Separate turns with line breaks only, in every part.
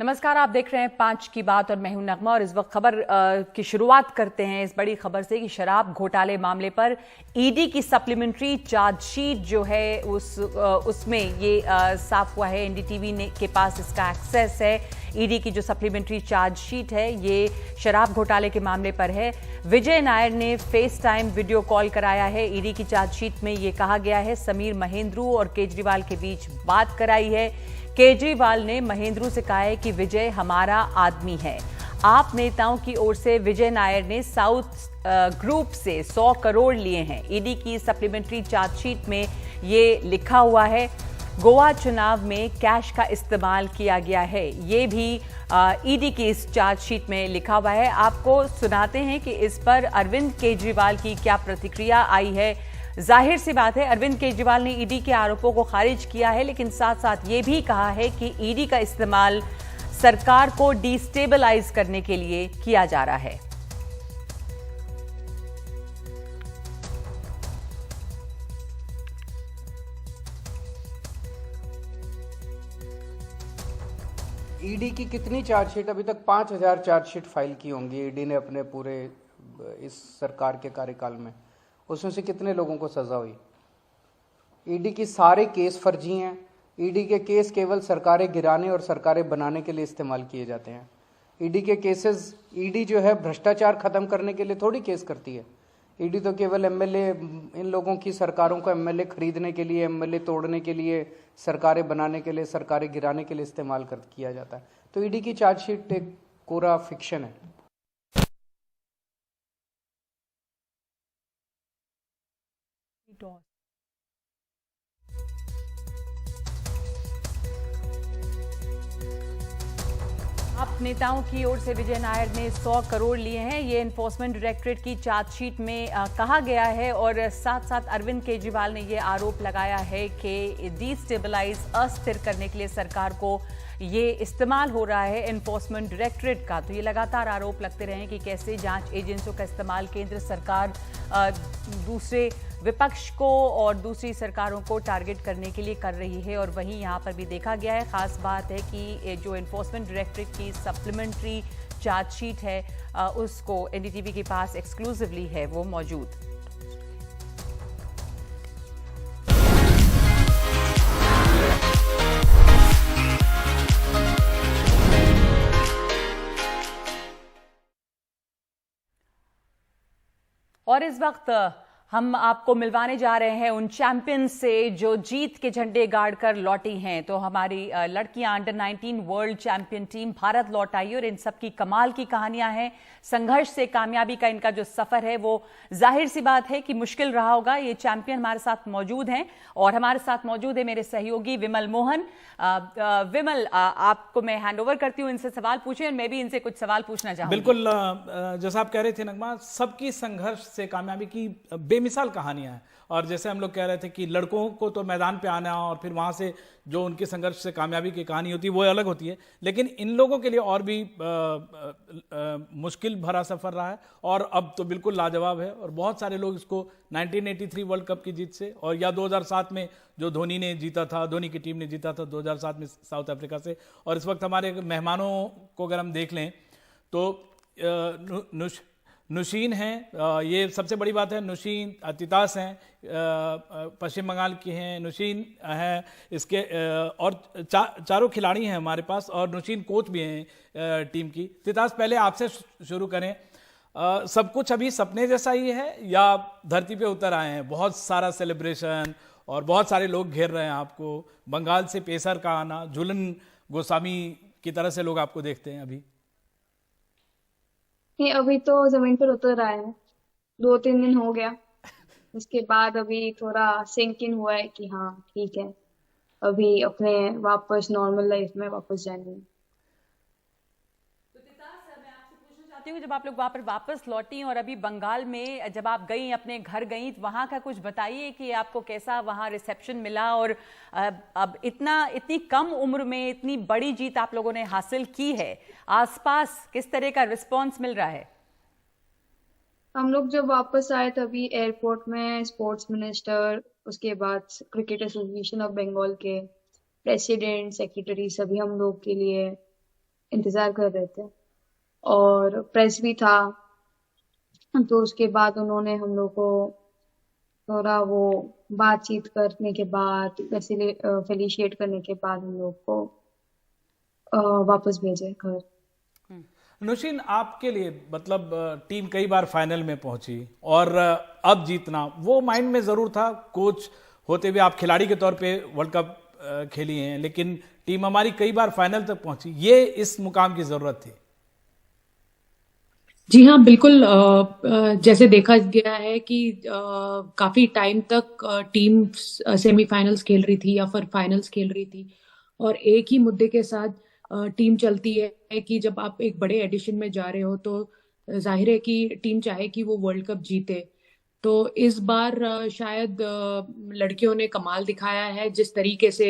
नमस्कार, आप देख रहे हैं 5 की बात और मैं हूं नगमा। और इस वक्त खबर की शुरुआत करते हैं इस बड़ी खबर से कि शराब घोटाले मामले पर ईडी की सप्लीमेंट्री चार्जशीट जो है उसमें ये साफ हुआ है। एनडीटीवी के पास इसका एक्सेस है। ईडी की जो सप्लीमेंट्री चार्जशीट है ये शराब घोटाले के मामले पर है। विजय नायर ने फेस टाइम वीडियो कॉल कराया है। ईडी की चार्जशीट में ये कहा गया है समीर महेंद्रू और केजरीवाल के बीच बात कराई है। केजरीवाल ने महेंद्रू से कहा है कि विजय हमारा आदमी है। आप नेताओं की ओर से विजय नायर ने साउथ ग्रुप से 100 करोड़ लिए हैं। ईडी की सप्लीमेंट्री चार्जशीट में ये लिखा हुआ है। गोवा चुनाव में कैश का इस्तेमाल किया गया है, ये भी ईडी की इस चार्जशीट में लिखा हुआ है। आपको सुनाते हैं कि इस पर अरविंद केजरीवाल की क्या प्रतिक्रिया आई है। जाहिर सी बात है, अरविंद केजरीवाल ने ईडी के आरोपों को खारिज किया है, लेकिन साथ साथ ये भी कहा है कि ईडी का इस्तेमाल सरकार को डिस्टेबलाइज करने के लिए किया जा रहा है।
ईडी की कितनी चार्जशीट, अभी तक 5000 चार्जशीट फाइल की होंगी ईडी ने अपने पूरे इस सरकार के कार्यकाल में। उसमें से कितने लोगों को सजा हुई? ईडी की सारे केस फर्जी हैं। ईडी के केस केवल सरकारें गिराने और सरकारें बनाने के लिए इस्तेमाल किए जाते हैं। ईडी के केसेस, ईडी जो है भ्रष्टाचार खत्म करने के लिए थोड़ी केस करती है। ईडी तो केवल एमएलए, इन लोगों की सरकारों को एमएलए खरीदने के लिए, एमएलए तोड़ने के लिए, सरकारें बनाने के लिए, सरकारें गिराने के लिए इस्तेमाल किया जाता है। तो ईडी की चार्जशीट एक पूरा फिक्शन है।
आप नेताओं की ओर से विजय नायर ने 100 करोड़ लिए हैं, ये एनफोर्समेंट डायरेक्टरेट की चार्जशीट में कहा गया है। और साथ साथ अरविंद केजरीवाल ने ये आरोप लगाया है कि डिस्टेबलाइज, अस्थिर करने के लिए सरकार को ये इस्तेमाल हो रहा है एनफोर्समेंट डायरेक्टरेट का। तो ये लगातार आरोप लगते रहे कि कैसे जांच एजेंसियों का इस्तेमाल केंद्र सरकार दूसरे विपक्ष को और दूसरी सरकारों को टारगेट करने के लिए कर रही है। और वहीं यहाँ पर भी देखा गया है, खास बात है कि जो एनफोर्समेंट डायरेक्टरेट की सप्लीमेंट्री चार्जशीट है उसको एनडीटीवी के पास एक्सक्लूसिवली है वो मौजूद। और इस वक्त हम आपको मिलवाने जा रहे हैं उन चैंपियन से जो जीत के झंडे गाड़ कर लौटी हैं। तो हमारी लड़कियां under 19 world champion team Bharat लौट आई और इन सब की कमाल की कहानियां हैं। संघर्ष से कामयाबी का इनका जो सफर है वो जाहिर सी बात है कि मुश्किल रहा होगा। ये चैंपियन हमारे साथ मौजूद हैं और हमारे साथ मौजूद है मेरे सहयोगी विमल मोहन। विमल, आपको मैं हैंड ओवर करती हूँ, इनसे सवाल पूछें और मैं भी इनसे कुछ सवाल पूछना चाहूंगी।
बिल्कुल, जैसा आप कह रहे थे नगमा, सबकी संघर्ष से कामयाबी की बेमिसाल कहानियां हैं। और जैसे हम लोग कह रहे थे कि लड़कों को तो मैदान पे आना और फिर वहां से जो उनके संघर्ष से कामयाबी की कहानी होती है वो अलग होती है, लेकिन इन लोगों के लिए और भी मुश्किल भरा सफर रहा है और अब तो बिल्कुल लाजवाब है। और बहुत सारे लोग इसको 1983 वर्ल्ड कप की जीत से और या 2007 में जो धोनी ने जीता था, धोनी की टीम ने जीता था 2007 में साउथ अफ्रीका से। और इस वक्त हमारे मेहमानों को अगर हम देख लें तो नुशीन हैं, ये सबसे बड़ी बात है। नुशीन तितास हैं, पश्चिम बंगाल की हैं। नुशीन हैं इसके और चारों खिलाड़ी हैं हमारे पास और नुशीन कोच भी हैं टीम की। तितास, पहले आपसे शुरू करें। सब कुछ अभी सपने जैसा ही है या धरती पे उतर आए हैं? बहुत सारा सेलिब्रेशन और बहुत सारे लोग घेर रहे हैं आपको। बंगाल से पेसर का आना, झूलन गोस्वामी की तरह से लोग आपको देखते हैं अभी।
नहीं, अभी तो जमीन पर उतर आए हैं, 2-3 दिन हो गया। उसके बाद अभी थोड़ा सिंक इन हुआ है कि हाँ ठीक है, अभी अपने वापस नॉर्मल लाइफ में वापस जाएंगे।
मैं आपसे पूछना चाहती हूँ, जब आप लोग वापस लौटी और अभी बंगाल में जब आप गई, अपने घर गई, तो वहां का कुछ बताइए कि आपको कैसा वहां रिसेप्शन मिला। और अब इतनी कम उम्र में इतनी बड़ी जीत आप लोगों ने हासिल की है, आसपास किस तरह का रिस्पॉन्स मिल रहा है?
हम लोग जब वापस आए तभी एयरपोर्ट में स्पोर्ट्स मिनिस्टर, उसके बाद क्रिकेट एसोसिएशन ऑफ बंगाल के प्रेसिडेंट, सेक्रेटरी, सभी हम लोग के लिए इंतजार कर रहे थे और प्रेस भी था। तो उसके बाद उन्होंने हम लोग को थोड़ा वो बातचीत करने के बाद फेलिशिएट करने के बाद हम लोग को वापस भेजे घर।
नौशीन, आपके लिए मतलब टीम कई बार फाइनल में पहुंची और अब जीतना वो माइंड में जरूर था। कोच होते हुए आप खिलाड़ी के तौर पे वर्ल्ड कप खेली हैं, लेकिन टीम हमारी कई बार फाइनल तक पहुंची, ये इस मुकाम की जरूरत थी।
जी हाँ, बिल्कुल। जैसे देखा गया है कि काफी टाइम तक टीम सेमीफाइनल्स खेल रही थी या फिर फाइनल्स खेल रही थी और एक ही मुद्दे के साथ टीम चलती है कि जब आप एक बड़े एडिशन में जा रहे हो तो जाहिर है कि टीम चाहे कि वो वर्ल्ड कप जीते। तो इस बार शायद लड़कियों ने कमाल दिखाया है, जिस तरीके से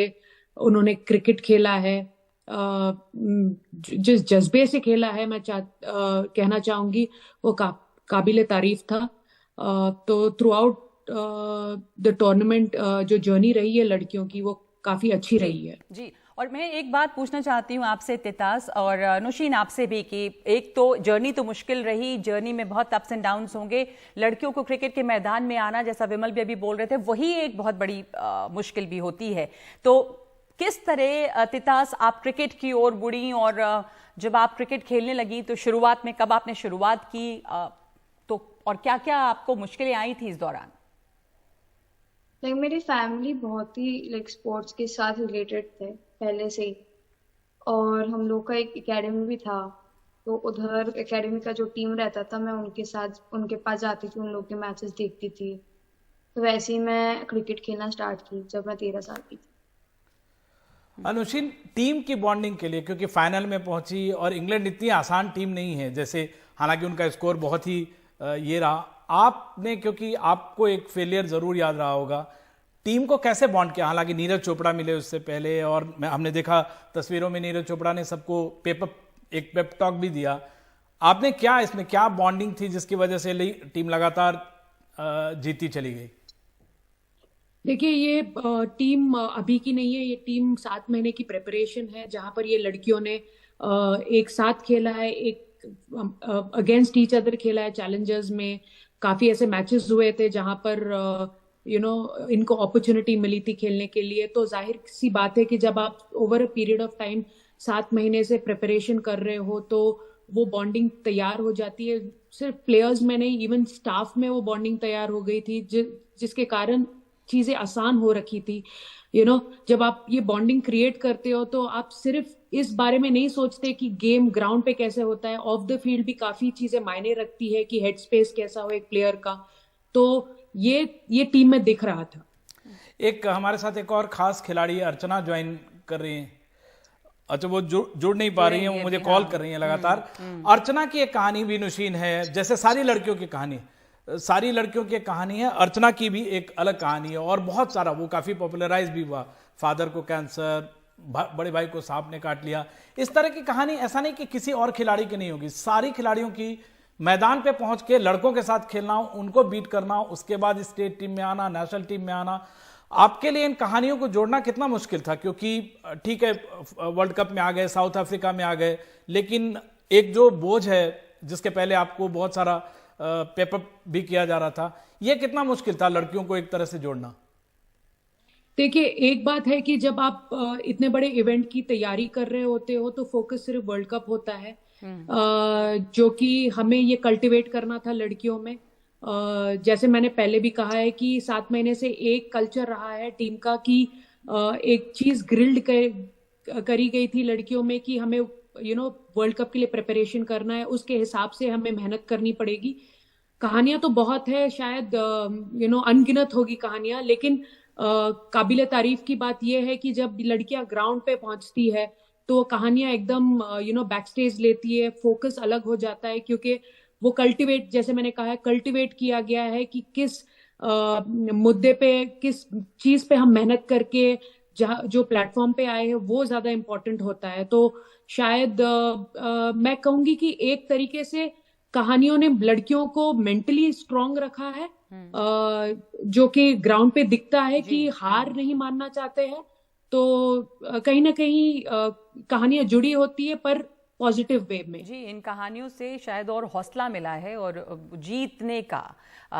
उन्होंने क्रिकेट खेला है, जिस जज्बे से खेला है, मैं कहना चाहूंगी वो काबिले तारीफ था। तो थ्रू आउट द टूर्नामेंट जो जर्नी रही है लड़कियों की वो काफी अच्छी रही है।
जी, और मैं एक बात पूछना चाहती हूँ आपसे तितास और नौशीन आपसे भी कि एक तो जर्नी तो मुश्किल रही, जर्नी में बहुत अप्स एंड डाउन्स होंगे, लड़कियों को क्रिकेट के मैदान में आना, जैसा विमल भी अभी बोल रहे थे, वही एक बहुत बड़ी मुश्किल भी होती है। तो किस तरह तितास आप क्रिकेट की ओर बुड़ी और जब आप क्रिकेट खेलने लगी तो शुरुआत में कब आपने शुरुआत की, तो और क्या क्या आपको मुश्किलें आई थी इस दौरान?
मेरी फैमिली बहुत ही स्पोर्ट्स के साथ रिलेटेड थे पहले से ही और हम लोग का एक एकेडमी भी था। तो उधर एकेडमी का जो टीम रहता था मैं उनके साथ उनके पास जाती थी, उन लोग के मैचेस देखती थी। तो वैसे ही मैं क्रिकेट खेलना स्टार्ट की जब मैं 13 साल की थी।
अनुशीन, टीम की बॉन्डिंग के लिए, क्योंकि फाइनल में पहुंची और इंग्लैंड इतनी आसान टीम नहीं है, जैसे हालांकि उनका स्कोर बहुत ही ये रहा, आपने, क्योंकि आपको एक फेलियर जरूर याद रहा होगा, टीम को कैसे बॉन्ड किया? हालांकि नीरज चोपड़ा मिले उससे पहले और हमने देखा तस्वीरों में नीरज चोपड़ा ने सबको एक पेप टॉक भी दिया। आपने क्या इसमें क्या बॉन्डिंग थी जिसकी वजह से टीम लगातार जीती चली गई?
देखिए, ये टीम अभी की नहीं है, ये टीम 7 महीने की प्रिपरेशन है, जहां पर ये लड़कियों ने एक साथ खेला है, एक अगेंस्ट ईच अदर खेला है। चैलेंजर्स में काफी ऐसे मैचेस हुए थे जहां पर इनको अपॉर्चुनिटी मिली थी खेलने के लिए। तो जाहिर सी बात है कि जब आप over a period of time 7 महीने से प्रिपरेशन कर रहे हो तो वो बॉन्डिंग तैयार हो जाती है। सिर्फ प्लेयर्स में नहीं, इवन स्टाफ में वो बॉन्डिंग तैयार हो गई थी, जिसके कारण चीजें आसान हो रखी थी। जब आप ये बॉन्डिंग क्रिएट करते हो तो आप सिर्फ इस बारे में नहीं सोचते कि गेम ग्राउंड पे कैसे होता है, ऑफ द फील्ड भी काफी चीजें मायने रखती है कि हेड स्पेस कैसा हो एक प्लेयर का। तो ये टीम में दिख रहा था।
एक हमारे साथ एक और खास खिलाड़ी अर्चना ज्वाइन कर रही हैं। अच्छा, वो जुड़ नहीं पा रही हैं, वो मुझे कॉल कर रही हैं लगातार। अर्चना की एक कहानी भी नौशीन है, जैसे सारी लड़कियों की कहानी, सारी लड़कियों की कहानी है, अर्चना की भी एक अलग कहानी है और बहुत सारा वो काफी पॉपुलराइज भी हुआ। फादर को कैंसर, बड़े भाई को सांप ने काट लिया, इस तरह की कहानी ऐसा नहीं कि किसी और खिलाड़ी की नहीं होगी। सारी खिलाड़ियों की मैदान पे पहुंच के लड़कों के साथ खेलना, उनको बीट करना, उसके बाद स्टेट टीम में आना, नेशनल टीम में आना, आपके लिए इन कहानियों को जोड़ना कितना मुश्किल था? क्योंकि ठीक है, वर्ल्ड कप में आ गए, साउथ अफ्रीका में आ गए, लेकिन एक जो बोझ है जिसके पहले आपको बहुत सारा पेपर भी किया जा रहा था, यह कितना मुश्किल था लड़कियों को एक तरह से जोड़ना?
देखिए, एक बात है कि जब आप इतने बड़े इवेंट की तैयारी कर रहे होते हो तो फोकस सिर्फ वर्ल्ड कप होता है, जो कि हमें ये कल्टीवेट करना था लड़कियों में। जैसे मैंने पहले भी कहा है कि 7 महीने से एक कल्चर रहा है टीम का कि एक चीज ग्रिल्ड करी गई थी लड़कियों में कि हमें वर्ल्ड कप के लिए प्रिपरेशन करना है, उसके हिसाब से हमें मेहनत करनी पड़ेगी। कहानियां तो बहुत है, शायद अनगिनत होगी कहानियां, लेकिन काबिले तारीफ की बात यह है कि जब लड़कियां ग्राउंड पे पहुंचती है तो कहानियां एकदम बैक स्टेज लेती है, फोकस अलग हो जाता है, क्योंकि वो कल्टीवेट, जैसे मैंने कहा है, कल्टीवेट किया गया है कि किस मुद्दे पे, किस चीज पे हम मेहनत करके जो प्लेटफॉर्म पे आए हैं वो ज्यादा इंपॉर्टेंट होता है। तो शायद मैं कहूंगी कि एक तरीके से कहानियों ने लड़कियों को मेंटली स्ट्रांग रखा है, जो कि ग्राउंड पे दिखता है कि हार नहीं मानना चाहते हैं। तो कहीं ना कहीं कहानियां जुड़ी होती है, पर पॉजिटिव वे में।
जी, इन कहानियों से शायद और हौसला मिला है और जीतने का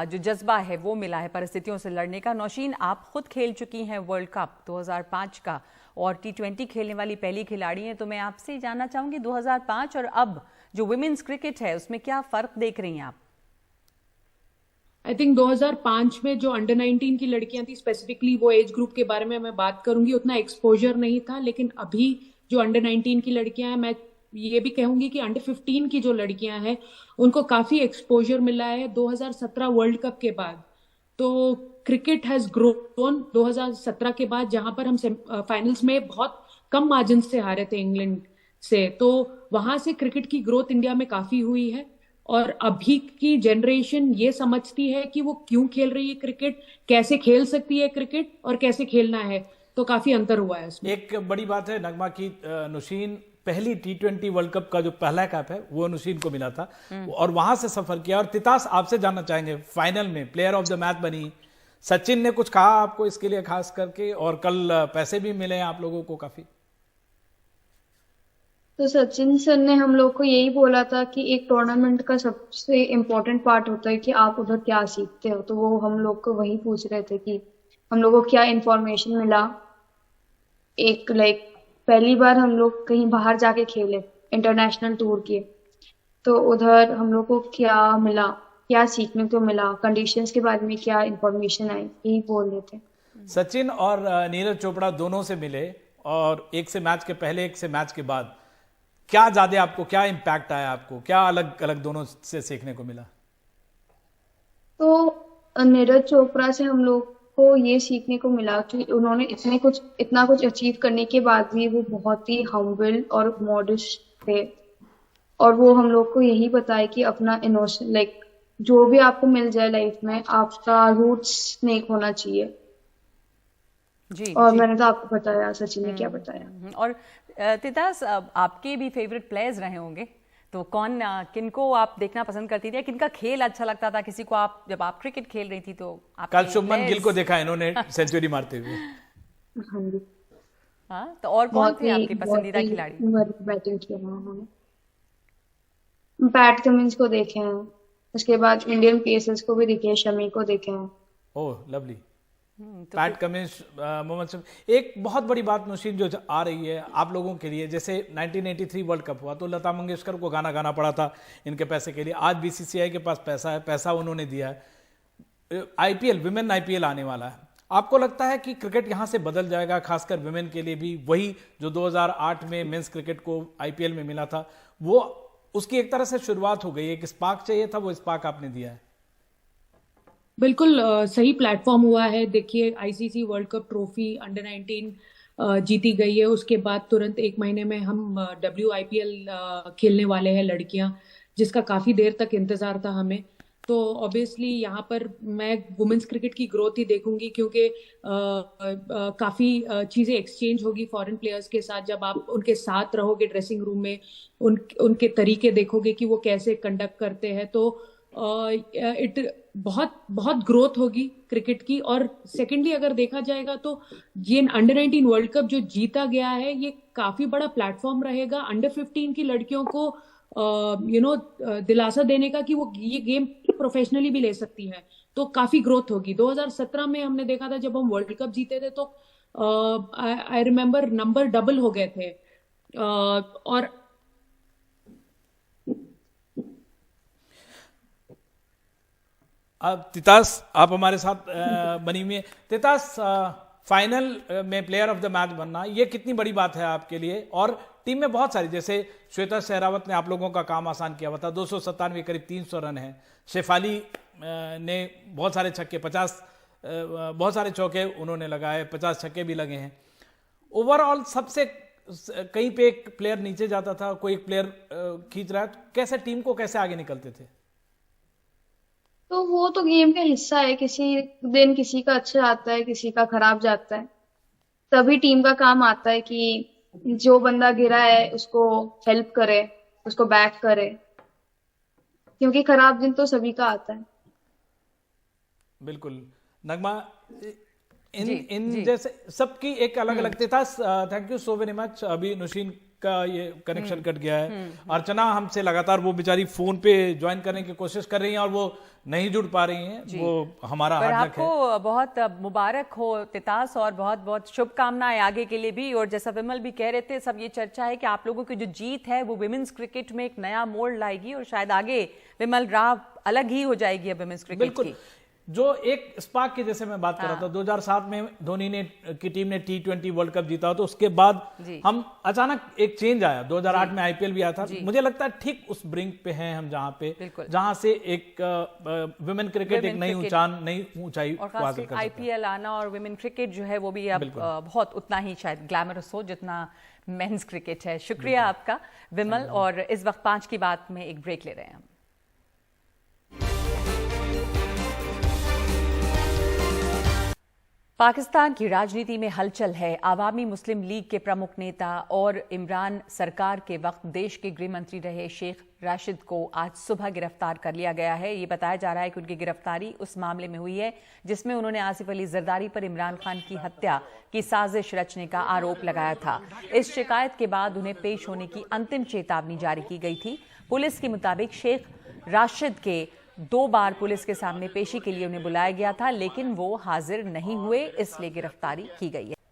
जो जज्बा है वो मिला है, परिस्थितियों से लड़ने का। नौशीन, आप खुद खेल चुकी हैं वर्ल्ड कप 2005 का और T20 खेलने वाली पहली खिलाड़ी हैं, तो मैं आपसे जानना चाहूंगी 2005 और अब जो वुमेन्स क्रिकेट है उसमें क्या फर्क देख रही हैं आप?
आई थिंक 2005 में जो अंडर 19 की लड़कियां थी, स्पेसिफिकली वो एज ग्रुप के बारे में मैं बात करूंगी, उतना एक्सपोजर नहीं था। लेकिन अभी जो अंडर 19 की लड़कियां हैं, मैं ये भी कहूंगी कि अंडर 15 की जो लड़कियां हैं उनको काफी एक्सपोजर मिला है 2017 वर्ल्ड कप के बाद। तो क्रिकेट हैज ग्रोन 2017 के बाद, जहां पर हम फाइनल्स में बहुत कम मार्जिन से हारे थे इंग्लैंड से, तो वहां से क्रिकेट की ग्रोथ इंडिया में काफी हुई है। और अभी की जनरेशन ये समझती है कि वो क्यों खेल रही है क्रिकेट, कैसे खेल सकती है क्रिकेट और कैसे खेलना है, तो काफी अंतर हुआ है उसमें।
एक बड़ी बात है नगमा की नुशीन पहली T20 वर्ल्ड कप का जो पहला कप है वो नुशीन को मिला था और वहां से सफर किया। और तितास, आपसे जानना चाहेंगे, फाइनल में प्लेयर ऑफ द मैच बनी, सचिन ने कुछ कहा आपको इसके लिए खास करके, और कल पैसे भी मिले आप लोगों को काफी?
तो सचिन सर ने हम लोग को यही बोला था कि एक टूर्नामेंट का सबसे इम्पोर्टेंट पार्ट होता है कि आप उधर क्या सीखते हो, तो वो हम लोग को वही पूछ रहे थे कि हम लोग को क्या इंफॉर्मेशन मिला। एक पहली बार हम लोग कहीं बाहर जाके खेले, इंटरनेशनल टूर किए, तो उधर हम लोग को क्या मिला, क्या सीखने को मिला, कंडीशंस के बारे में क्या इंफॉर्मेशन आई, यही बोल रहे थे।
सचिन और नीरज चोपड़ा दोनों से मिले, और एक से मैच के पहले एक से मैच के बाद, क्या ज्यादा आपको, क्या इम्पैक्ट आया आपको, क्या अलग अलग दोनों से सीखने को मिला?
तो नीरज चोपड़ा से हम लोग को ये सीखने को मिला कि उन्होंने इतना कुछ अचीव करने के बाद भी वो बहुत ही हम्बल और मॉडेस्ट थे, और वो हम लोग को यही बताया कि अपना इनोसेंट, जो भी आपको मिल जाए लाइफ में, आपका रूट्स नहीं खोना चाहिए।
जी,
और
जी।
मैंने तो आपको बताया, सचिन ने क्या बताया।
और तितास, आपके भी फेवरेट प्लेयर्स रहे होंगे, तो किनको आप देखना पसंद करती थी, या किनका खेल अच्छा लगता था किसी को? आप जब आप क्रिकेट खेल रही थी तो
कल शुभमन गिल को देखा इन्होंने सेंचुरी मारते हुए।
हाँ जी,
हाँ, तो और कौन थे आपके पसंदीदा खिलाड़ी?
बैटिंग किया उन्होंने। पैट कमिंस को देखे हैं, उसके बाद इंडियन पेसर्स को भी देखे हैं, शमी को देखे हैं।
ओह लवली।
तो
पैट कमिंस, मोहम्मद शमी। एक बहुत बड़ी बात नुशीन जो आ रही है आप लोगों के लिए, जैसे 1983 वर्ल्ड कप हुआ तो लता मंगेशकर को गाना गाना पड़ा था इनके पैसे के लिए। आज BCCI के पास पैसा है, पैसा उन्होंने दिया है। IPL, विमेन IPL आने वाला है, आपको लगता है कि क्रिकेट यहाँ से बदल जाएगा, खासकर विमेन के लिए भी? वही जो 2008 में मेंस क्रिकेट को IPL में मिला था, वो उसकी एक तरह से शुरुआत हो गई। एक स्पार्क चाहिए था, वो स्पार्क आपने दिया है।
बिल्कुल सही प्लेटफॉर्म हुआ है। देखिए, ICC world cup trophy under 19 जीती गई है, उसके बाद तुरंत एक महीने में हम WIPL खेलने वाले हैं लड़कियां, जिसका काफी देर तक इंतजार था हमें। तो ऑब्वियसली यहाँ पर मैं वुमेन्स क्रिकेट की ग्रोथ ही देखूंगी, क्योंकि काफी चीजें एक्सचेंज होगी फॉरेन प्लेयर्स के साथ। जब आप उनके साथ रहोगे ड्रेसिंग रूम में, उनके तरीके देखोगे कि वो कैसे कंडक्ट करते हैं, तो बहुत ग्रोथ होगी क्रिकेट की। और सेकेंडली अगर देखा जाएगा तो ये अंडर 19 वर्ल्ड कप जो जीता गया है, ये काफी बड़ा प्लेटफॉर्म रहेगा अंडर 15 की लड़कियों को दिलासा देने का कि वो ये गेम प्रोफेशनली भी ले सकती है। तो काफी ग्रोथ होगी। 2017 में हमने देखा था जब हम वर्ल्ड कप जीते थे, तो आई रिमेम्बर नंबर डबल हो गए थे। और
अब तितास, आप हमारे साथ बनी हुई है। तितास, फाइनल में प्लेयर ऑफ द मैच बनना, ये कितनी बड़ी बात है आपके लिए? और टीम में बहुत सारी, जैसे श्वेता सहरावत ने आप लोगों का काम आसान किया हुआ था, 297 करीब 300 रन है। शेफाली ने बहुत सारे छक्के, 50 बहुत सारे चौके उन्होंने लगाए, 50 छक्के भी लगे हैं। ओवरऑल सबसे कहीं पे एक प्लेयर नीचे जाता था, कोई एक प्लेयर खींच रहा है, तो कैसे टीम को कैसे आगे निकलते थे?
तो वो तो गेम का हिस्सा है, किसी दिन किसी का अच्छा जाता है, किसी का खराब जाता है। तभी टीम का काम आता है कि जो बंदा गिरा है उसको हेल्प करे, उसको बैक करे, क्योंकि खराब दिन तो सभी का आता है।
बिल्कुल। नगमा,
जी,
इन
जी।
जैसे सबकी एक अलग अलग था। Thank you so very much. अभी नुशीन का ये कनेक्शन कट गया है। अर्चना हमसे लगातार, वो बेचारी फोन पे ज्वाइन करने की कोशिश कर रही हैं और वो नहीं जुड़ पा रही हैं, वो हमारा
पर
हार्दिक है।
आपको बहुत मुबारक हो तितास, और बहुत बहुत शुभकामनाएं आगे के लिए भी। और जैसा विमल भी कह रहे थे, सब ये चर्चा है कि आप लोगों की जो जीत है वो विमेंस क्रिकेट में एक नया मोड़ लाएगी और शायद आगे विमल राह अलग ही हो जाएगी अब विमेंस क्रिकेट की।
जो एक स्पार्क की जैसे मैं बात कर रहा था, 2007 में धोनी ने की टीम ने T20 वर्ल्ड कप जीता, तो उसके बाद हम अचानक एक चेंज आया। 2008 में IPL भी आया था। मुझे लगता है ठीक उस ब्रिंक पे हैं हम, जहां से एक विमेन क्रिकेट एक नई ऊंचाई
और खास IPL आना और विमेन क्रिकेट जो है वो भी अब बहुत उतना ही शायद ग्लैमरस हो जितना मेंस क्रिकेट है। शुक्रिया आपका विमल। और इस वक्त 5 की बात में एक ब्रेक ले रहे हैं हम। पाकिस्तान की राजनीति में हलचल है। आवामी मुस्लिम लीग के प्रमुख नेता और इमरान सरकार के वक्त देश के गृह मंत्री रहे शेख राशिद को आज सुबह गिरफ्तार कर लिया गया है। ये बताया जा रहा है कि उनकी गिरफ्तारी उस मामले में हुई है जिसमें उन्होंने आसिफ अली जरदारी पर इमरान खान की हत्या की साजिश रचने का आरोप लगाया था। इस शिकायत के बाद उन्हें पेश होने की अंतिम चेतावनी जारी की गई थी। पुलिस के मुताबिक शेख राशिद के 2 बार पुलिस के सामने पेशी के लिए उन्हें बुलाया गया था, लेकिन वो हाजिर नहीं हुए, इसलिए गिरफ्तारी की गई है।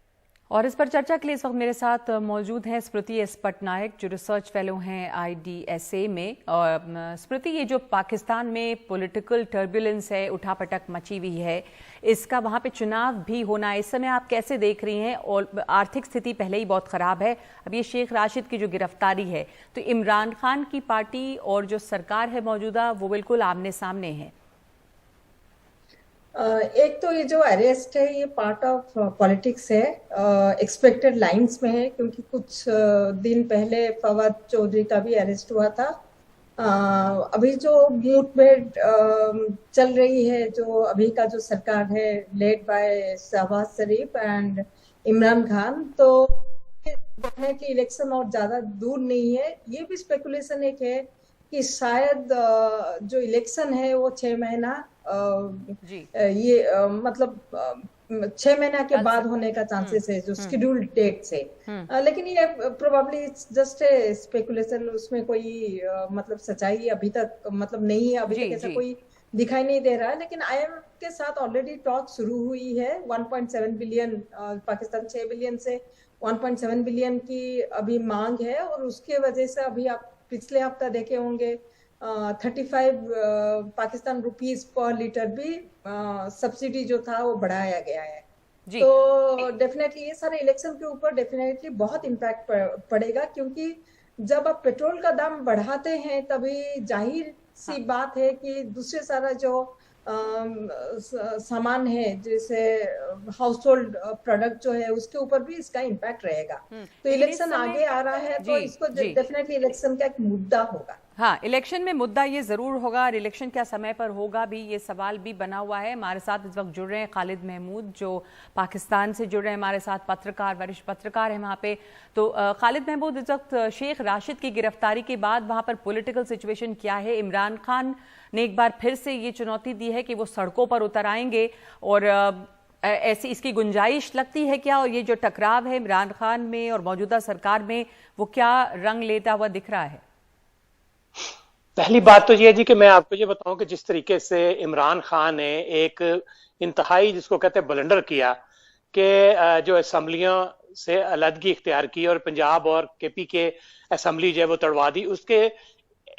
और इस पर चर्चा के लिए इस वक्त मेरे साथ मौजूद हैं स्मृति एस पटनायक, जो रिसर्च फेलो हैं IDSA में। और स्मृति, ये जो पाकिस्तान में पॉलिटिकल टर्बुलेंस है, उठापटक मची हुई है, इसका वहाँ पे चुनाव भी होना, इस समय आप कैसे देख रही हैं? और आर्थिक स्थिति पहले ही बहुत ख़राब है, अब ये शेख राशिद की जो गिरफ्तारी है, तो इमरान खान की पार्टी और जो सरकार है मौजूदा वो बिल्कुल आमने सामने है।
एक तो ये जो अरेस्ट है ये पार्ट ऑफ पॉलिटिक्स है, एक्सपेक्टेड लाइंस में है, क्योंकि कुछ दिन पहले फवाद चौधरी का भी अरेस्ट हुआ था। अभी जो मूवमेंट चल रही है, जो अभी का जो सरकार है led by Shahbaz Sharif and Imran Khan, तो डेफिनेटली इलेक्शन और ज्यादा दूर नहीं है। ये भी स्पेकुलेशन एक है कि शायद जो इलेक्शन है वो 6 महीना मतलब 6 महीना के बाद होने का चांसेस है, जो शेड्यूल्ड डेट से। लेकिन ये प्रोबेबली जस्ट ए स्पेकुलेशन, उसमें कोई मतलब सच्चाई अभी तक मतलब नहीं है, अभी तक ऐसा कोई दिखाई नहीं दे रहा है। लेकिन IMF के साथ ऑलरेडी टॉक शुरू हुई है। 1.7 बिलियन, पाकिस्तान 6 बिलियन से 1.7 बिलियन की अभी मांग है, और उसके वजह से अभी आप पिछले हफ्ता देखे होंगे 35 पाकिस्तान रुपीस पर लीटर भी सब्सिडी जो था वो बढ़ाया गया है। तो डेफिनेटली ये सारे इलेक्शन के ऊपर डेफिनेटली बहुत इम्पैक्ट पड़ेगा, क्योंकि जब आप पेट्रोल का दाम बढ़ाते हैं तभी जाहिर सी बात है कि दूसरे सारा जो सामान है, जैसे हाउस होल्ड प्रोडक्ट जो है, उसके ऊपर भी इसका इम्पैक्ट रहेगा। तो इलेक्शन आगे आ रहा है, तो इसको डेफिनेटली इलेक्शन का एक मुद्दा होगा।
हाँ, इलेक्शन में मुद्दा ये जरूर होगा, और इलेक्शन क्या समय पर होगा भी, ये सवाल भी बना हुआ है। हमारे साथ इस वक्त जुड़ रहे हैं खालिद महमूद, जो पाकिस्तान से जुड़ रहे हैं हमारे साथ, पत्रकार, वरिष्ठ पत्रकार हैं वहाँ पे। तो खालिद महमूद, इस वक्त शेख राशिद की गिरफ्तारी के बाद वहाँ पर पॉलिटिकल सिचुएशन क्या है? इमरान खान ने एक बार फिर से ये चुनौती दी है कि वो सड़कों पर उतर आएंगे, और ऐसी इसकी गुंजाइश लगती है क्या? और ये जो टकराव है इमरान खान में और मौजूदा सरकार में, वो क्या रंग लेता हुआ दिख रहा है?
पहली बात तो ये जी कि मैं आपको ये बताऊं कि जिस तरीके से इमरान खान ने एक इंतहाई, जिसको कहते हैं ब्लंडर किया, कि जो असम्बलियों से अलहदगी इख्तियार की और पंजाब और KP के असम्बली जो है वो तड़वा दी, उसके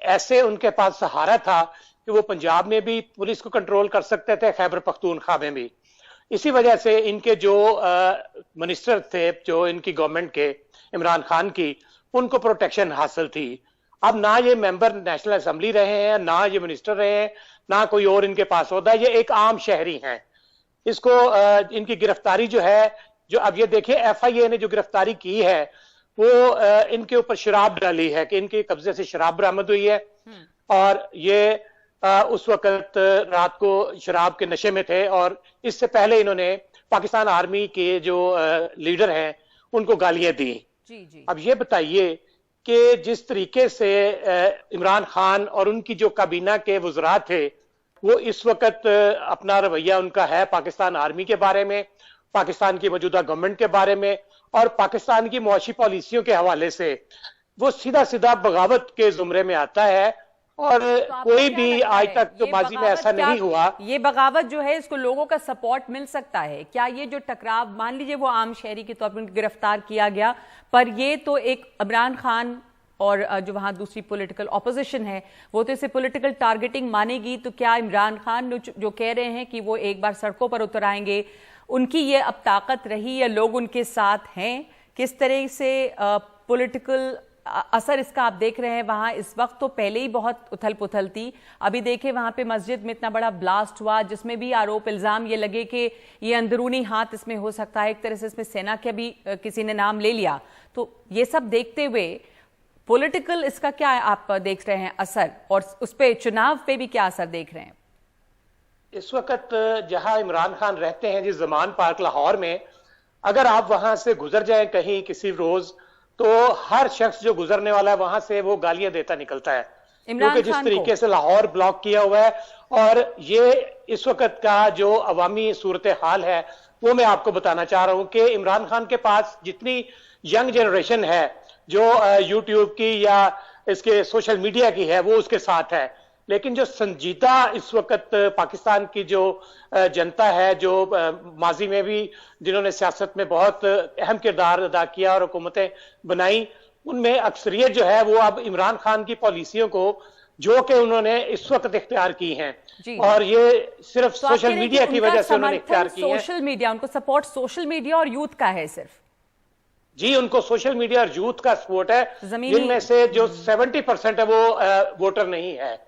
ऐसे उनके पास सहारा था कि वो पंजाब में भी पुलिस को कंट्रोल कर सकते थे, खैबर पख्तूनख्वा में भी। इसी वजह से इनके जो मिनिस्टर थे, जो इनकी गवर्नमेंट के इमरान खान की, उनको प्रोटेक्शन हासिल थी। अब ना ये मेंबर नेशनल असेंबली रहे हैं, ना ये मिनिस्टर रहे हैं, ना कोई और इनके पास होता है, ये एक आम शहरी हैं। इसको इनकी गिरफ्तारी जो है, जो अब ये देखिए FIA ने जो गिरफ्तारी की है वो इनके ऊपर शराब डाली है कि इनके कब्जे से शराब बरामद हुई है, और ये उस वक्त रात को शराब के नशे में थे, और इससे पहले इन्होंने पाकिस्तान आर्मी के जो लीडर हैं उनको गालियां दी। अब ये बताइए कि जिस तरीके से इमरान खान और उनकी जो काबीना के वज़रा थे, वो इस वक्त अपना रवैया उनका है पाकिस्तान आर्मी के बारे में, पाकिस्तान की मौजूदा गवर्नमेंट के बारे में, और पाकिस्तान की मुआशी पॉलिसियों के हवाले से, वो सीधा सीधा बगावत के जुमरे में आता है। और
तो आपको
कोई
क्या
भी
लगता
आज
है,
तक तो
ये
माजी में
बगावत
ऐसा
क्या,
नहीं हुआ।
ये बगावत जो है इसको लोगों का सपोर्ट मिल सकता है क्या? ये जो टकराव, मान लीजिए वो आम शहरी के तौर पर गिरफ्तार किया गया, पर ये तो एक इमरान खान और जो वहां दूसरी पॉलिटिकल ऑपोजिशन है वो तो इसे पॉलिटिकल टारगेटिंग मानेगी। तो क्या इमरान खान जो कह रहे हैं कि वो एक बार सड़कों पर उतर आएंगे, उनकी ये अब ताकत रही या लोग उनके साथ हैं? किस तरह से पॉलिटिकल असर इसका आप देख रहे हैं वहां? इस वक्त तो पहले ही बहुत उथल पुथल थी, अभी देखिए वहां पे मस्जिद में इतना बड़ा ब्लास्ट हुआ जिसमें भी आरोप इल्जाम ये लगे कि ये अंदरूनी हाथ इसमें हो सकता है, एक तरह से इसमें सेना के भी किसी ने नाम ले लिया। तो ये सब देखते हुए पॉलिटिकल इसका क्या आप देख रहे हैं असर, और उस पे चुनाव पे भी क्या असर देख रहे हैं?
इस वक्त जहां इमरान खान रहते हैं, जिस जमान पार्क लाहौर में, अगर आप वहां से गुजर जाएं कहीं किसी रोज, तो हर शख्स जो गुजरने वाला है वहां से वो गालियां देता निकलता है, क्योंकि जिस तरीके से लाहौर ब्लॉक किया हुआ है। और ये इस वक्त का जो अवामी सूरत हाल है वो मैं आपको बताना चाह रहा हूं कि इमरान खान के पास जितनी यंग जनरेशन है जो यूट्यूब की या इसके सोशल मीडिया की है, वो उसके साथ है। लेकिन जो संजीदा इस वक्त पाकिस्तान की जो जनता है, जो माजी में भी जिन्होंने सियासत में बहुत अहम किरदार अदा किया और हुकूमतें बनाई, उनमें अक्सरियत जो है वो अब इमरान खान की पॉलिसियों को जो कि उन्होंने इस वक्त इख्तियार की हैं, और ये सिर्फ
तो
सोशल मीडिया की वजह से उन्होंने इख्तियार की है।
सोशल मीडिया, उनको सपोर्ट सोशल मीडिया और यूथ का है सिर्फ?
जी, उनको सोशल मीडिया और यूथ का सपोर्ट है, जिनमें से जो 70% है वो वोटर नहीं है।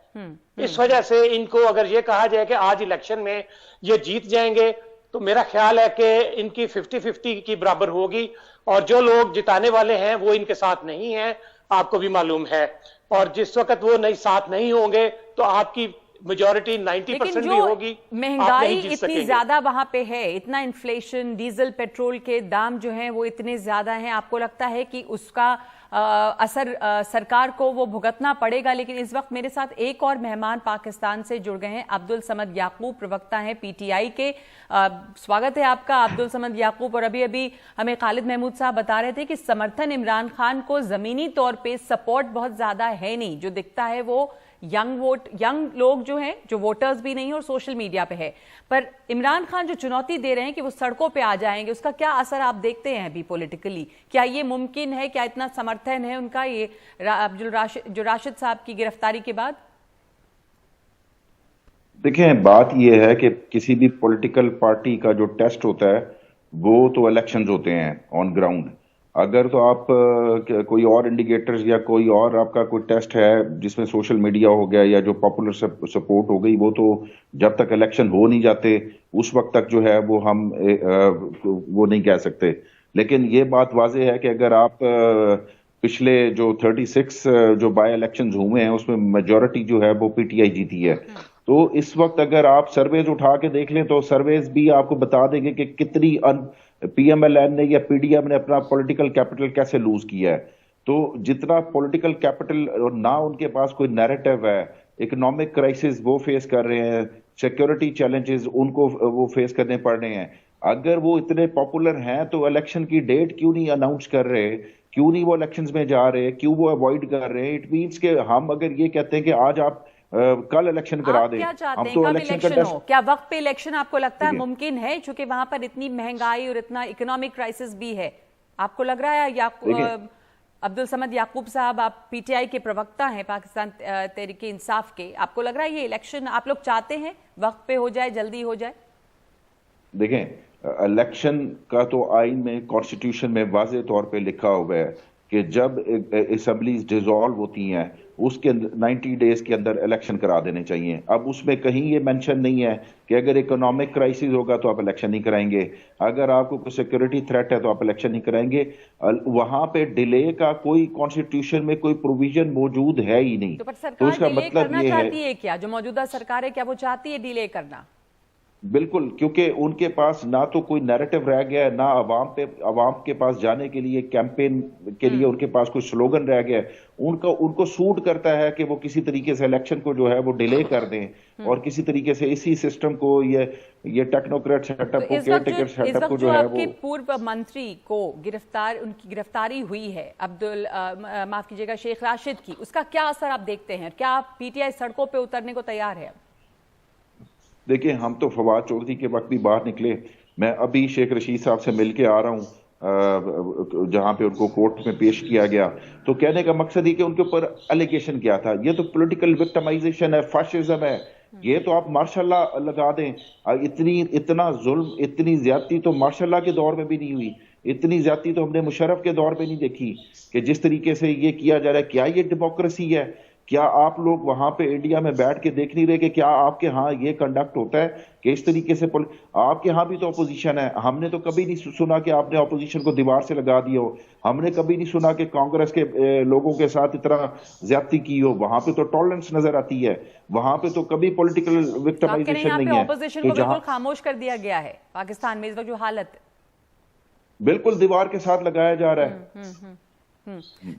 इस वजह से इनको अगर ये कहा जाए कि आज इलेक्शन में ये जीत जाएंगे, तो मेरा ख्याल है कि इनकी 50-50 की बराबर होगी, और जो लोग जिताने वाले हैं वो इनके साथ नहीं हैं, आपको भी मालूम है। और जिस वक्त वो नहीं साथ नहीं होंगे तो आपकी मेजॉरिटी 90% भी होगी।
महंगाई इतनी ज्यादा वहां पे है, इतना इन्फ्लेशन, डीजल पेट्रोल के दाम जो हैं वो इतने ज्यादा हैं, आपको लगता है कि उसका असर सरकार को वो भुगतना पड़ेगा? लेकिन इस वक्त मेरे साथ एक और मेहमान पाकिस्तान से जुड़ गए हैं, अब्दुल समद याकूब, प्रवक्ता हैं पीटीआई के। स्वागत है आपका अब्दुल समद याकूब। और अभी अभी हमें खालिद महमूद साहब बता रहे थे कि समर्थन इमरान खान को जमीनी तौर पे सपोर्ट बहुत ज्यादा है नहीं, जो दिखता है वो यंग लोग जो हैं, जो वोटर्स भी नहीं है और सोशल मीडिया पे है। पर इमरान खान जो चुनौती दे रहे हैं कि वो सड़कों पे आ जाएंगे, उसका क्या असर आप देखते हैं अभी पॉलिटिकली? क्या ये मुमकिन है? क्या इतना समर्थन है उनका ये जो राशिद साहब की गिरफ्तारी के बाद?
देखें, बात यह है कि किसी भी पॉलिटिकल पार्टी का जो टेस्ट होता है वो तो इलेक्शंस होते हैं ऑन ग्राउंड। अगर तो आप कोई और इंडिकेटर्स या कोई और आपका कोई टेस्ट है जिसमें सोशल मीडिया हो गया या जो पॉपुलर सपोर्ट हो गई, वो तो जब तक इलेक्शन हो नहीं जाते उस वक्त तक जो है वो हम वो नहीं कह सकते। लेकिन ये बात वाज़ेह है कि अगर आप पिछले जो 36 जो बाय इलेक्शंस हुए हैं उसमें मेजॉरिटी जो है वो पीटीआई जीती है, तो इस वक्त अगर आप सर्वेज उठा के देख लें तो सर्वेज भी आपको बता देंगे कि कितनी पीएमएलएन ने या पीडीएम ने अपना पॉलिटिकल कैपिटल कैसे लूज किया है। तो जितना पॉलिटिकल कैपिटल और ना उनके पास कोई नैरेटिव है, इकोनॉमिक क्राइसिस वो फेस कर रहे हैं, सिक्योरिटी चैलेंजेस उनको वो फेस करने पड़ रहे हैं। अगर वो इतने पॉपुलर हैं तो इलेक्शन की डेट क्यों नहीं अनाउंस कर रहे, क्यों नहीं वो इलेक्शंस में जा रहे, क्यों वो अवॉइड कर रहे हैं? इट मीन्स के हम अगर ये कहते हैं कि आज आप कल इलेक्शन करा दें, हम तो इलेक्शन हो।
क्या वक्त पे इलेक्शन आपको लगता है मुमकिन है, चूंकि वहां पर इतनी महंगाई और इतना इकोनॉमिक क्राइसिस भी है? आपको लग रहा है अब्दुल समद याकूब साहब, आप पीटीआई के प्रवक्ता हैं पाकिस्तान तहरीके इंसाफ के, आपको लग रहा है ये इलेक्शन आप लोग चाहते हैं वक्त पे हो जाए, जल्दी हो जाए?
देखें, इलेक्शन का तो आइन में, कॉन्स्टिट्यूशन में वाज़ेह तौर पे लिखा हुआ है कि जब असेंबलीज डिसॉल्व होती हैं उसके 90 डेज के अंदर इलेक्शन करा देने चाहिए। अब उसमें कहीं ये मेंशन नहीं है कि अगर इकोनॉमिक क्राइसिस होगा तो आप इलेक्शन नहीं कराएंगे, अगर आपको कोई सिक्योरिटी थ्रेट है तो आप इलेक्शन नहीं कराएंगे। वहां पे डिले का कोई कॉन्स्टिट्यूशन में कोई प्रोविजन मौजूद है ही नहीं।
तो सरकार
उसका
डिले
मतलब
करना
ये
चाहती है क्या? जो मौजूदा सरकार है क्या वो चाहती है डिले करना?
बिल्कुल, क्योंकि उनके पास ना तो कोई नैरेटिव रह गया है, ना अवाम के पास जाने के लिए, कैंपेन के लिए उनके पास कोई स्लोगन रह गया है। उनको सूट करता है कि वो किसी तरीके से इलेक्शन को जो है वो डिले कर दें और किसी तरीके से इसी सिस्टम को, ये टेक्नोक्रेट सेटअप को, केयर टेकर सेटअप को जो है वो।
पूर्व मंत्री को उनकी गिरफ्तारी हुई है, माफ कीजिएगा, शेख राशिद की, उसका क्या असर आप देखते हैं? क्या पीटीआई सड़कों पे उतरने को तैयार है?
देखिए, हम तो फवाद चौधरी के वक्त भी बाहर निकले। मैं अभी शेख रशीद साहब से मिल के आ रहा हूँ, जहां पे उनको कोर्ट में पेश किया गया। तो कहने का मकसद ही कि उनके ऊपर एलिगेशन क्या था, ये तो पॉलिटिकल विक्टिमाइजेशन है, फाशिज्म है। ये तो आप मार्शल लॉ लगा दें। इतना जुल्म, इतनी ज्यादती तो मार्शल लॉ के दौर में भी नहीं हुई। इतनी ज्यादती तो हमने मुशर्रफ के दौर पे नहीं देखी कि जिस तरीके से ये किया जा रहा है। क्या ये डेमोक्रेसी है? क्या आप लोग वहां पे इंडिया में बैठ के देख नहीं रहे कि क्या आपके यहाँ ये कंडक्ट होता है कि इस तरीके से? आपके यहाँ भी तो अपोजिशन है। हमने तो कभी नहीं सुना कि आपने अपोजिशन को दीवार से लगा दिया हो। हमने कभी नहीं सुना कि कांग्रेस के लोगों के साथ इतना ज्यादती की हो। वहां पे तो टॉलरेंस नजर आती है। वहां पे तो कभी पॉलिटिकल विक्टिमाइजेशन नहीं है।
ऑपोजिशन को बिल्कुल खामोश कर दिया गया है पाकिस्तान में इस वक्त जो हालत है,
बिल्कुल दीवार के साथ लगाया जा रहा है।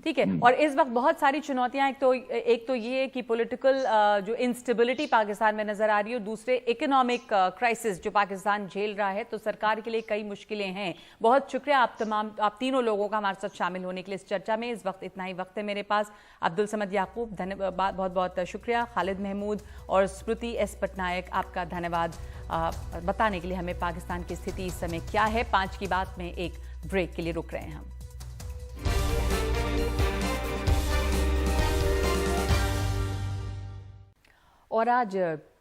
ठीक है। और इस वक्त बहुत सारी चुनौतियां, एक तो ये कि पॉलिटिकल जो इंस्टेबिलिटी पाकिस्तान में नजर आ रही है, दूसरे इकोनॉमिक क्राइसिस जो पाकिस्तान झेल रहा है, तो सरकार के लिए कई मुश्किलें हैं। बहुत शुक्रिया आप तीनों लोगों का हमारे साथ शामिल होने के लिए इस चर्चा में। इस वक्त इतना ही वक्त है मेरे पास। अब्दुल समद याकूब, धन्यवाद, बहुत बहुत शुक्रिया। खालिद महमूद और स्मृति एस पटनायक, आपका धन्यवाद बताने के लिए हमें पाकिस्तान की स्थिति इस समय क्या है। 5 की बात में एक ब्रेक के लिए रुक रहे हैं हम। और आज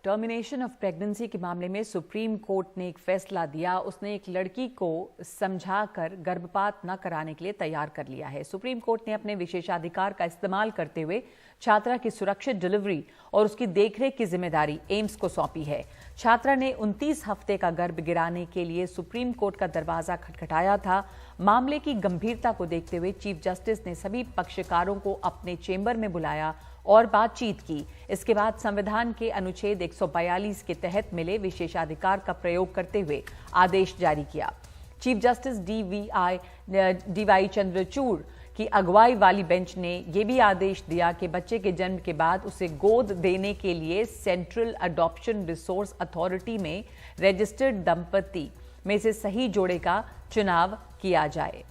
टर्मिनेशन ऑफ प्रेगनेंसी के मामले में सुप्रीम कोर्ट ने एक फैसला दिया। उसने एक लड़की को समझाकर गर्भपात न कराने के लिए तैयार कर लिया है। सुप्रीम कोर्ट ने अपने विशेषाधिकार का इस्तेमाल करते हुए छात्रा की सुरक्षित डिलीवरी और उसकी देखरेख की जिम्मेदारी एम्स को सौंपी है। छात्रा ने 29 हफ्ते का गर्भ गिराने के लिए सुप्रीम कोर्ट का दरवाजा खटखटाया था। मामले की गंभीरता को देखते हुए चीफ जस्टिस ने सभी पक्षकारों को अपने चेंबर में बुलाया और बातचीत की। इसके बाद संविधान के अनुच्छेद 142 के तहत मिले विशेषाधिकार का प्रयोग करते हुए आदेश जारी किया। चीफ जस्टिस डीवाई चंद्रचूड़ की अगुवाई वाली बेंच ने यह भी आदेश दिया कि बच्चे के जन्म के बाद उसे गोद देने के लिए सेंट्रल अडॉप्शन रिसोर्स अथॉरिटी में रजिस्टर्ड दंपति में से सही जोड़े का चुनाव किया जाए।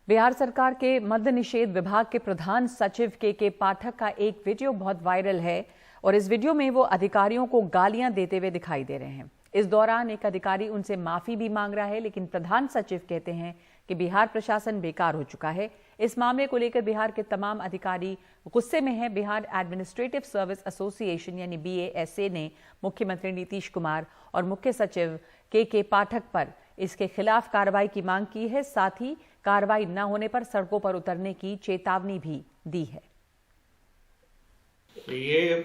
बिहार सरकार के मद्य निषेध विभाग के प्रधान सचिव के पाठक का एक वीडियो बहुत वायरल है और इस वीडियो में वो अधिकारियों को गालियां देते हुए दिखाई दे रहे हैं। इस दौरान एक अधिकारी उनसे माफी भी मांग रहा है, लेकिन प्रधान सचिव कहते हैं कि बिहार प्रशासन बेकार हो चुका है। इस मामले को लेकर बिहार के तमाम अधिकारी गुस्से में हैं। बिहार एडमिनिस्ट्रेटिव सर्विस एसोसिएशन यानी BASA ने मुख्यमंत्री नीतीश कुमार और मुख्य सचिव के पाठक पर इसके खिलाफ कार्रवाई की मांग की है। साथ ही कार्रवाई न होने पर सड़कों पर उतरने की चेतावनी भी दी है।
ये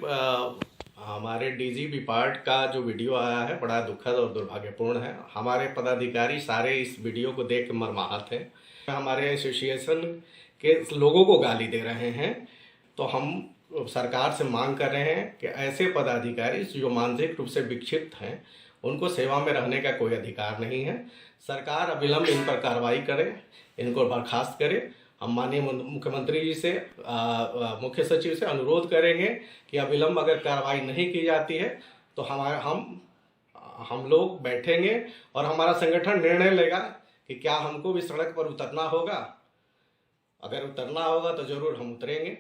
हमारे DGP पार्ट का जो वीडियो आया है बड़ा दुखद और दुर्भाग्यपूर्ण है। हमारे पदाधिकारी सारे इस वीडियो को देख मर्माहत हैं। हमारे एसोसिएशन के लोगों को गाली दे रहे हैं। तो हम सरकार से मांग कर रहे हैं कि ऐसे पदाधिकारी जो मानसिक रूप से विक्षिप्त हैं उनको सेवा में रहने का कोई अधिकार नहीं है। सरकार अविलंब इन पर कार्रवाई करे, इनको बर्खास्त करे। हम माननीय मुख्यमंत्री जी से मुख्य सचिव से अनुरोध करेंगे कि अविलंब अगर कार्रवाई नहीं की जाती है तो हम लोग बैठेंगे और हमारा संगठन निर्णय लेगा कि क्या हमको भी सड़क पर उतरना होगा। अगर उतरना होगा तो जरूर हम उतरेंगे।